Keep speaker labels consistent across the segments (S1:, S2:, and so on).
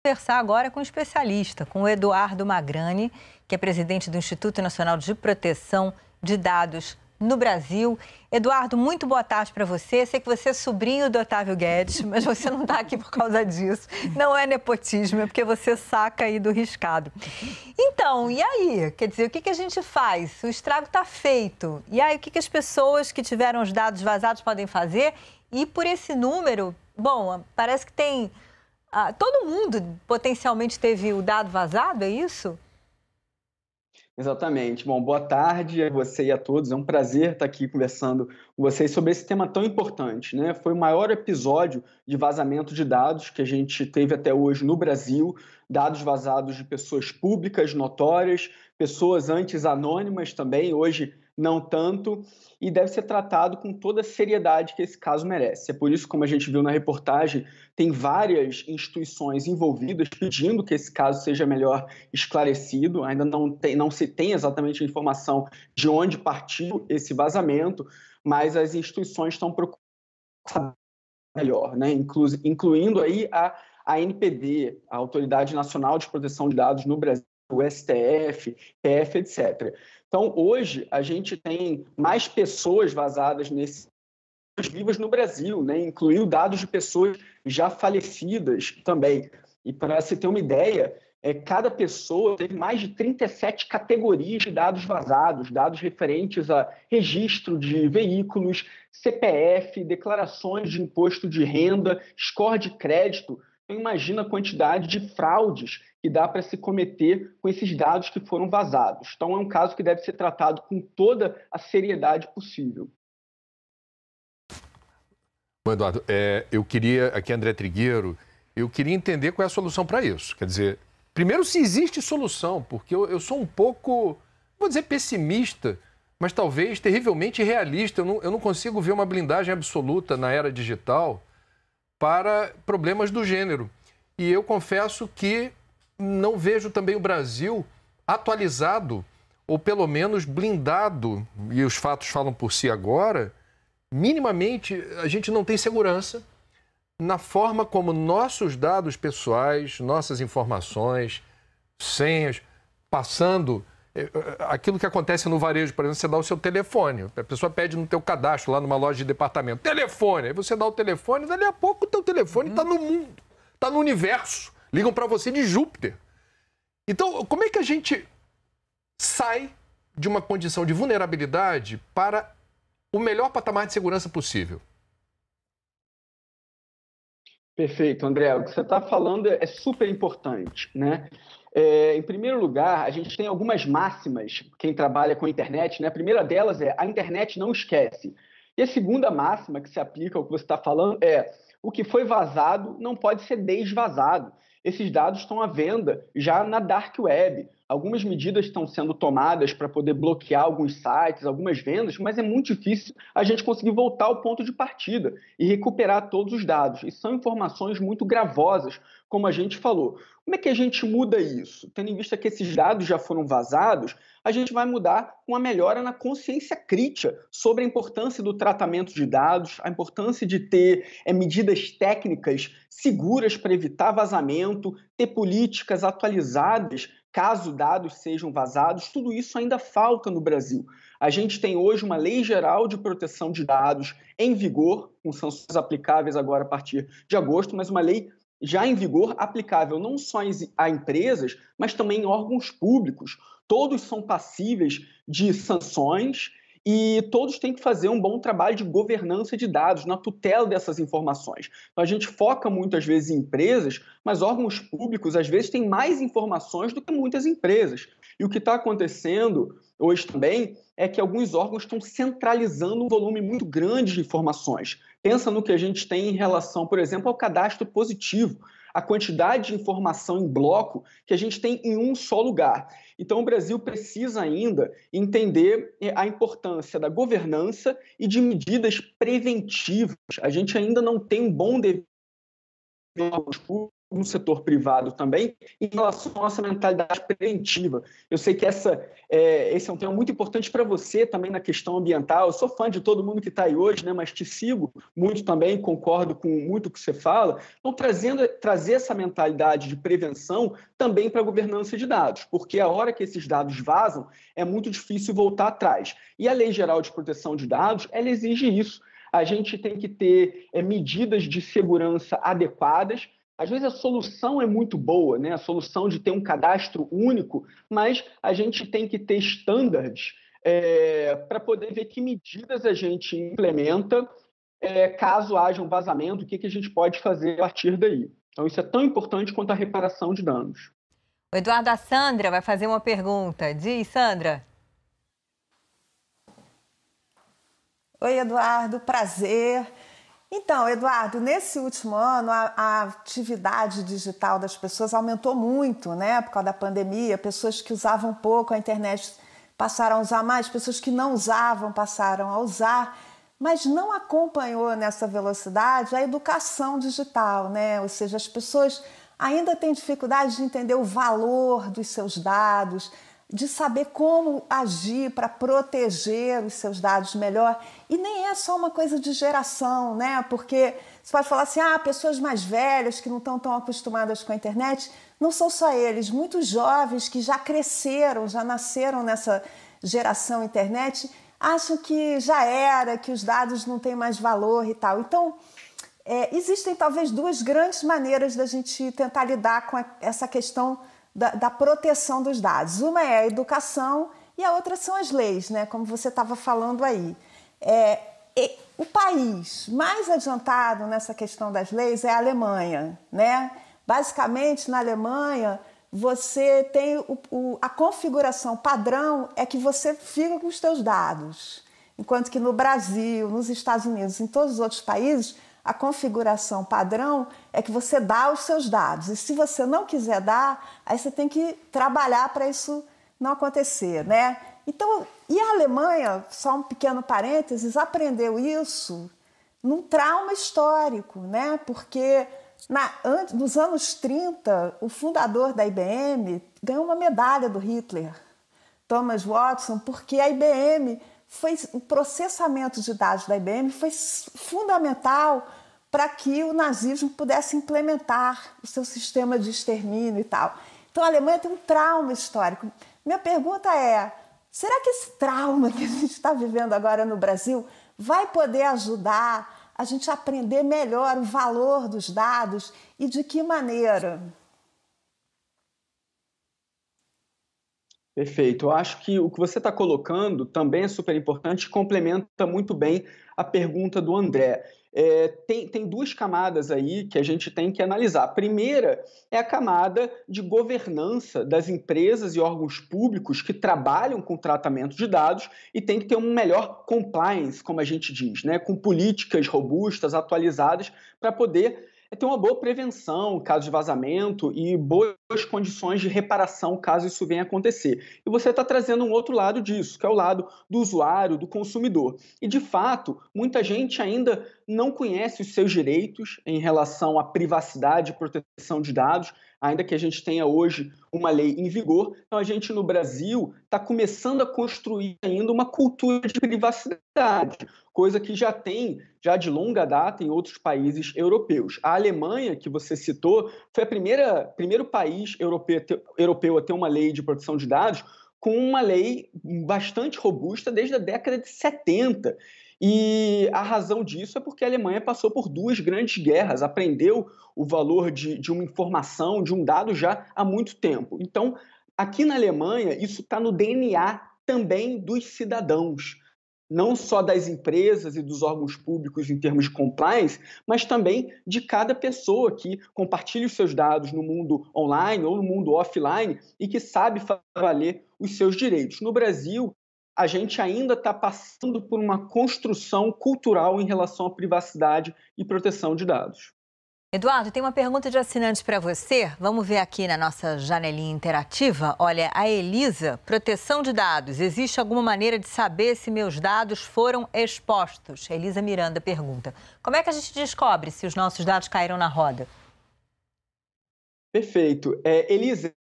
S1: conversar agora com um especialista, com o Eduardo Magrani, que é presidente do Instituto Nacional de Proteção de Dados no Brasil. Eduardo, muito boa tarde para você. Sei que você é sobrinho do Otávio Guedes, mas você não está aqui por causa disso. Não é nepotismo, é porque você saca aí do riscado. Então, e aí? Quer dizer, o que a gente faz? O estrago está feito. E aí, o que as pessoas que tiveram os dados vazados podem fazer? E por esse número, bom, parece que tem... todo mundo potencialmente teve o dado vazado, é isso?
S2: Exatamente. Bom, boa tarde a você e a todos. É um prazer estar aqui conversando com vocês sobre esse tema tão importante, né? Foi o maior episódio de vazamento de dados que a gente teve até hoje no Brasil, dados vazados de pessoas públicas, notórias, pessoas antes anônimas também, hoje não tanto, e deve ser tratado com toda a seriedade que esse caso merece. É por isso, como a gente viu na reportagem, tem várias instituições envolvidas pedindo que esse caso seja melhor esclarecido. Ainda não se tem exatamente a informação de onde partiu esse vazamento, mas as instituições estão procurando saber melhor, né? Incluindo aí a ANPD, a Autoridade Nacional de Proteção de Dados no Brasil, o STF, PF, etc. Então, hoje, a gente tem mais pessoas vazadas vivas no Brasil, né? Incluindo dados de pessoas já falecidas também. E para se ter uma ideia, cada pessoa teve mais de 37 categorias de dados vazados, dados referentes a registro de veículos, CPF, declarações de imposto de renda, score de crédito. Então, imagina a quantidade de fraudes que dá para se cometer com esses dados que foram vazados. Então, é um caso que deve ser tratado com toda a seriedade possível.
S3: Bom, Eduardo, eu queria, aqui André Trigueiro, eu queria entender qual é a solução para isso. Quer dizer, primeiro se existe solução, porque eu sou um pouco, vou dizer pessimista, mas talvez terrivelmente realista. Eu não consigo ver uma blindagem absoluta na era digital para problemas do gênero. E eu confesso que não vejo também o Brasil atualizado, ou pelo menos blindado, e os fatos falam por si agora. Minimamente, a gente não tem segurança na forma como nossos dados pessoais, nossas informações, senhas, passando aquilo que acontece no varejo, por exemplo, você dá o seu telefone, a pessoa pede no teu cadastro lá numa loja de departamento, telefone, aí você dá o telefone, dali a pouco o teu telefone está no mundo, está no universo, ligam para você de Júpiter. Então, como é que a gente sai de uma condição de vulnerabilidade para o melhor patamar de segurança possível?
S2: Perfeito, André. O que você está falando é super importante, né? Em primeiro lugar, a gente tem algumas máximas, quem trabalha com a internet, né? A primeira delas é: a internet não esquece. E a segunda máxima que se aplica ao que você está falando é: o que foi vazado não pode ser desvazado. Esses dados estão à venda já na Dark Web. Algumas medidas estão sendo tomadas para poder bloquear alguns sites, algumas vendas, mas é muito difícil a gente conseguir voltar ao ponto de partida e recuperar todos os dados. E são informações muito gravosas, como a gente falou. Como é que a gente muda isso? Tendo em vista que esses dados já foram vazados, a gente vai mudar com a melhora na consciência crítica sobre a importância do tratamento de dados, a importância de ter medidas técnicas seguras para evitar vazamento, ter políticas atualizadas caso dados sejam vazados. Tudo isso ainda falta no Brasil. A gente tem hoje uma Lei Geral de Proteção de Dados em vigor, com sanções aplicáveis agora a partir de agosto, mas uma lei já em vigor, aplicável não só a empresas, mas também em órgãos públicos. Todos são passíveis de sanções e todos têm que fazer um bom trabalho de governança de dados, na tutela dessas informações. Então, a gente foca muitas vezes em empresas, mas órgãos públicos, às vezes, têm mais informações do que muitas empresas. E o que está acontecendo hoje também é que alguns órgãos estão centralizando um volume muito grande de informações. Pensa no que a gente tem em relação, por exemplo, ao cadastro positivo, a quantidade de informação em bloco que a gente tem em um só lugar. Então, o Brasil precisa ainda entender a importância da governança e de medidas preventivas. A gente ainda não tem um bom dever no setor privado também, em relação à nossa mentalidade preventiva. Eu sei que esse é um tema muito importante para você também na questão ambiental. Eu sou fã de todo mundo que está aí hoje, né, mas te sigo muito também, concordo com muito o que você fala. Então, trazer essa mentalidade de prevenção também para a governança de dados, porque a hora que esses dados vazam, é muito difícil voltar atrás. E a Lei Geral de Proteção de Dados, ela exige isso. A gente tem que ter medidas de segurança adequadas. Às vezes a solução é muito boa, né? A solução de ter um cadastro único, mas a gente tem que ter estándares para poder ver que medidas a gente implementa caso haja um vazamento, o que a gente pode fazer a partir daí. Então isso é tão importante quanto a reparação de danos.
S1: O Eduardo, a Sandra vai fazer uma pergunta. Diz, Sandra.
S4: Oi, Eduardo, prazer. Então, Eduardo, nesse último ano, a atividade digital das pessoas aumentou muito, né? Por causa da pandemia, pessoas que usavam pouco a internet passaram a usar mais, pessoas que não usavam passaram a usar, mas não acompanhou nessa velocidade a educação digital, né? Ou seja, as pessoas ainda têm dificuldade de entender o valor dos seus dados, de saber como agir para proteger os seus dados melhor. E nem é só uma coisa de geração, né? Porque você pode falar assim, pessoas mais velhas que não estão tão acostumadas com a internet, não são só eles, muitos jovens que já cresceram, já nasceram nessa geração internet, acham que já era, que os dados não têm mais valor e tal. Então, existem talvez duas grandes maneiras da gente tentar lidar com essa questão da proteção dos dados. Uma é a educação e a outra são as leis, né? Como você estava falando aí. O país mais adiantado nessa questão das leis é a Alemanha, né? Basicamente, na Alemanha, você tem a configuração padrão é que você fica com os seus dados. Enquanto que no Brasil, nos Estados Unidos, em todos os outros países, a configuração padrão é que você dá os seus dados. E se você não quiser dar, aí você tem que trabalhar para isso não acontecer, né? Então, e a Alemanha, só um pequeno parênteses, aprendeu isso num trauma histórico, né? Porque nos anos 30, o fundador da IBM ganhou uma medalha do Hitler, Thomas Watson, porque a IBM o processamento de dados da IBM foi fundamental para que o nazismo pudesse implementar o seu sistema de extermínio e tal. Então, a Alemanha tem um trauma histórico. Minha pergunta é, será que esse trauma que a gente está vivendo agora no Brasil vai poder ajudar a gente a aprender melhor o valor dos dados e de que maneira?
S2: Perfeito. Eu acho que o que você está colocando também é super importante e complementa muito bem a pergunta do André. Tem duas camadas aí que a gente tem que analisar. A primeira é a camada de governança das empresas e órgãos públicos que trabalham com tratamento de dados e tem que ter um melhor compliance, como a gente diz, né? Com políticas robustas, atualizadas, para poder ter uma boa prevenção, caso de vazamento, e boas condições de reparação, caso isso venha a acontecer. E você está trazendo um outro lado disso, que é o lado do usuário, do consumidor. E, de fato, muita gente ainda não conhece os seus direitos em relação à privacidade e proteção de dados, ainda que a gente tenha hoje uma lei em vigor. Então, a gente, no Brasil, está começando a construir ainda uma cultura de privacidade, coisa que já tem, já de longa data, em outros países europeus. A Alemanha, que você citou, foi o primeiro país europeu a ter uma lei de proteção de dados com uma lei bastante robusta desde a década de 70. E a razão disso é porque a Alemanha passou por duas grandes guerras, aprendeu o valor de uma informação, de um dado já há muito tempo. Então, aqui na Alemanha, isso está no DNA também dos cidadãos, não só das empresas e dos órgãos públicos em termos de compliance, mas também de cada pessoa que compartilha os seus dados no mundo online ou no mundo offline e que sabe valer os seus direitos. No Brasil, a gente ainda está passando por uma construção cultural em relação à privacidade e proteção de dados.
S1: Eduardo, tem uma pergunta de assinantes para você. Vamos ver aqui na nossa janelinha interativa. Olha, a Elisa, proteção de dados. Existe alguma maneira de saber se meus dados foram expostos? Elisa Miranda pergunta. Como é que a gente descobre se os nossos dados caíram na roda?
S2: Perfeito. Elisa,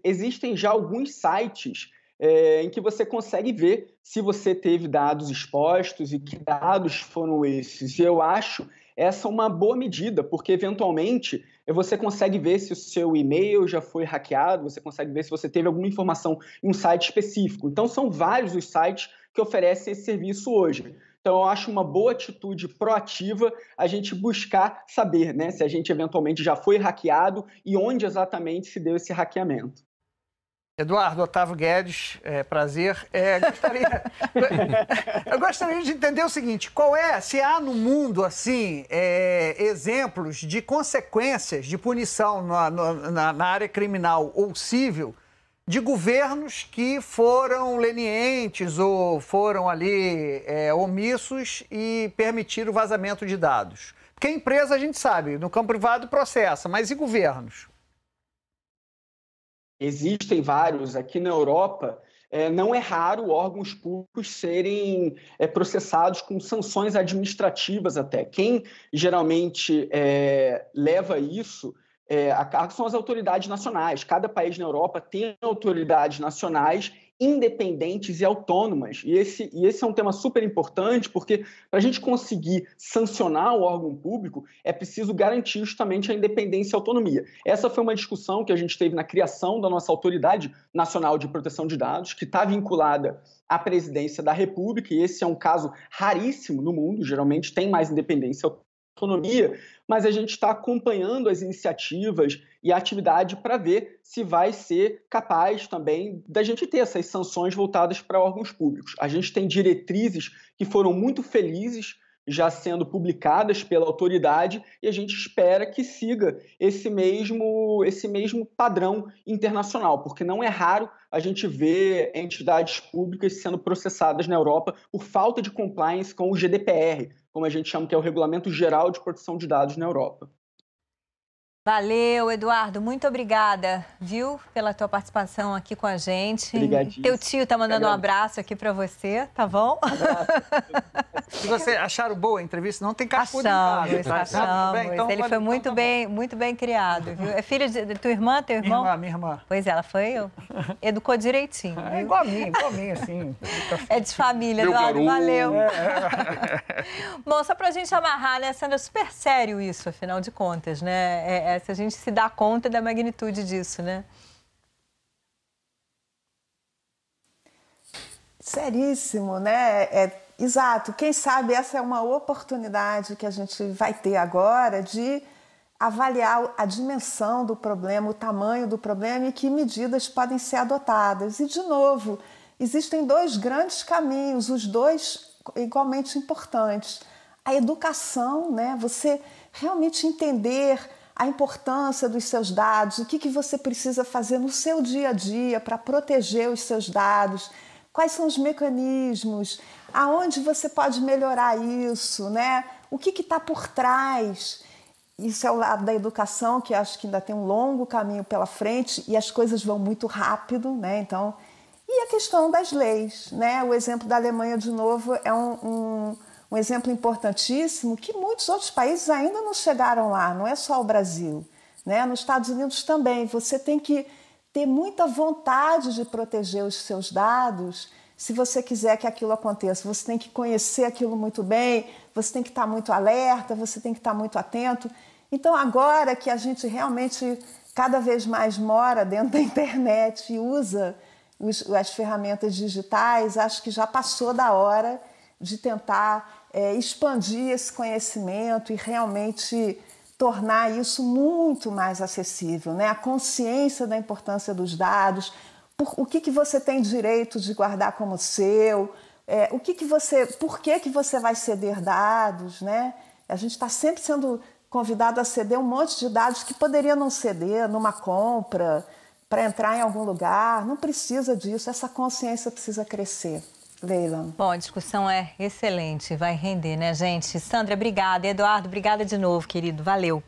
S2: existem já alguns sites em que você consegue ver se você teve dados expostos e que dados foram esses. E eu acho essa uma boa medida, porque eventualmente você consegue ver se o seu e-mail já foi hackeado, você consegue ver se você teve alguma informação em um site específico. Então, são vários os sites que oferecem esse serviço hoje. Então, eu acho uma boa atitude proativa a gente buscar saber, né, se a gente eventualmente já foi hackeado e onde exatamente se deu esse hackeamento.
S5: Eduardo, Otávio Guedes, prazer. Eu gostaria de entender o seguinte, se há no mundo, assim, exemplos de consequências de punição na área criminal ou civil de governos que foram lenientes ou foram ali omissos e permitiram o vazamento de dados. Porque a empresa, a gente sabe, no campo privado processa, mas e governos?
S2: Existem vários. Aqui na Europa, não é raro órgãos públicos serem processados com sanções administrativas até. Quem geralmente leva isso a cargo são as autoridades nacionais. Cada país na Europa tem autoridades nacionais independentes e autônomas. E esse é um tema super importante, porque para a gente conseguir sancionar o órgão público, é preciso garantir justamente a independência e a autonomia. Essa foi uma discussão que a gente teve na criação da nossa Autoridade Nacional de Proteção de Dados, que está vinculada à presidência da República, e esse é um caso raríssimo no mundo, geralmente tem mais independência e autonomia, mas a gente está acompanhando as iniciativas e a atividade para ver se vai ser capaz também da gente ter essas sanções voltadas para órgãos públicos. A gente tem diretrizes que foram muito felizes já sendo publicadas pela autoridade e a gente espera que siga esse mesmo padrão internacional, porque não é raro a gente ver entidades públicas sendo processadas na Europa por falta de compliance com o GDPR, como a gente chama, que é o Regulamento Geral de Proteção de Dados na Europa.
S1: Valeu, Eduardo. Muito obrigada, viu, pela tua participação aqui com a gente.
S2: Obrigadíssimo.
S1: Teu tio tá mandando um abraço aqui para você, tá bom?
S5: Se você acharam boa a entrevista, não tem cascudo em
S1: casa. Achamos.
S5: Então,
S1: ele foi muito bem criado, viu? É filho de tua irmã, teu irmão?
S5: Minha irmã.
S1: Pois é, ela educou direitinho.
S5: É igual a mim, assim.
S1: É de família,
S3: Meu
S1: Eduardo,
S3: garoto.
S1: valeu. Bom, só pra gente amarrar, né, Sandra, super sério isso, afinal de contas, né? Se a gente se dá conta da magnitude disso, né?
S4: Seríssimo, né? Exato. Quem sabe essa é uma oportunidade que a gente vai ter agora de avaliar a dimensão do problema, o tamanho do problema e que medidas podem ser adotadas. E, de novo, existem dois grandes caminhos, os dois igualmente importantes. A educação, né? Você realmente entender a importância dos seus dados, o que você precisa fazer no seu dia a dia para proteger os seus dados, quais são os mecanismos, aonde você pode melhorar isso, né? O que está por trás. Isso é o lado da educação, que acho que ainda tem um longo caminho pela frente e as coisas vão muito rápido, né? Então, e a questão das leis, né? O exemplo da Alemanha, de novo, é um exemplo importantíssimo que muitos outros países ainda não chegaram lá, não é só o Brasil, né? Nos Estados Unidos também, você tem que ter muita vontade de proteger os seus dados se você quiser que aquilo aconteça. Você tem que conhecer aquilo muito bem, você tem que estar muito alerta, você tem que estar muito atento. Então, agora que a gente realmente cada vez mais mora dentro da internet e usa as ferramentas digitais, acho que já passou da hora de tentar expandir esse conhecimento e realmente tornar isso muito mais acessível, né? A consciência da importância dos dados, o que você tem direito de guardar como seu, por que você vai ceder dados, né? A gente está sempre sendo convidado a ceder um monte de dados que poderia não ceder numa compra, para entrar em algum lugar. Não precisa disso, essa consciência precisa crescer. Leila.
S1: Bom, a discussão é excelente, vai render, né, gente? Sandra, obrigada. Eduardo, obrigada de novo, querido. Valeu.